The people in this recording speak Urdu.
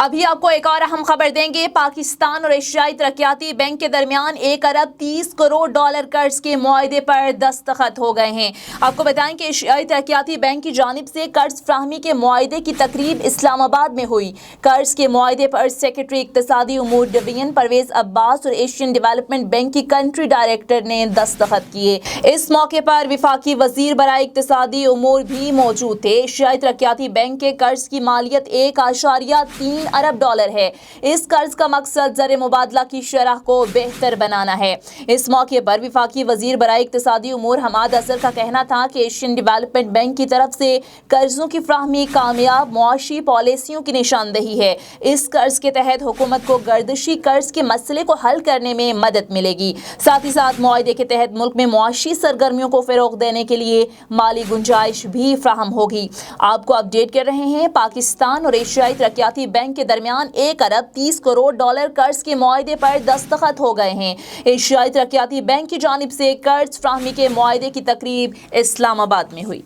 ابھی آپ کو ایک اور اہم خبر دیں گے۔ پاکستان اور ایشیائی ترقیاتی بینک کے درمیان $1.30 کروڑ قرض کے معاہدے پر دستخط ہو گئے ہیں۔ آپ کو بتائیں کہ ایشیائی ترقیاتی بینک کی جانب سے قرض فراہمی کے معاہدے کی تقریب اسلام آباد میں ہوئی۔ قرض کے معاہدے پر سیکریٹری اقتصادی امور ڈویژن پرویز عباس اور ایشین ڈیولپمنٹ بینک کی کنٹری ڈائریکٹر نے دستخط کیے۔ اس موقع پر وفاقی وزیر برائے اقتصادی امور بھی موجود تھے۔ ایشیائی ترقیاتی بینک کے قرض کی مالیت $1.3 ارب ہے۔ اس قرض کا مقصد زر مبادلہ کی شرح کو بہتر بنانا ہے۔ اس موقع پر وفاقی وزیر برائے اقتصادی امور حماد اظہر کا کہنا تھا کہ ایشین ڈیولپمنٹ بینک کی طرف سے قرضوں کی فراہمی کامیاب معاشی پالیسیوں کی نشاندہی ہے۔ اس قرض کے تحت حکومت کو گردشی قرض کے مسئلے کو حل کرنے میں مدد ملے گی۔ ساتھ ہی ساتھ معاہدے کے تحت ملک میں معاشی سرگرمیوں کو فروغ دینے کے لیے مالی گنجائش بھی فراہم ہوگی۔ آپ کو اپڈیٹ کر رہے ہیں۔ پاکستان اور ایشیائی ترقیاتی بینک کے درمیان $1.30 کروڑ قرض کے معاہدے پر دستخط ہو گئے ہیں۔ ایشیائی ترقیاتی بینک کی جانب سے قرض فراہمی کے معاہدے کی تقریب اسلام آباد میں ہوئی۔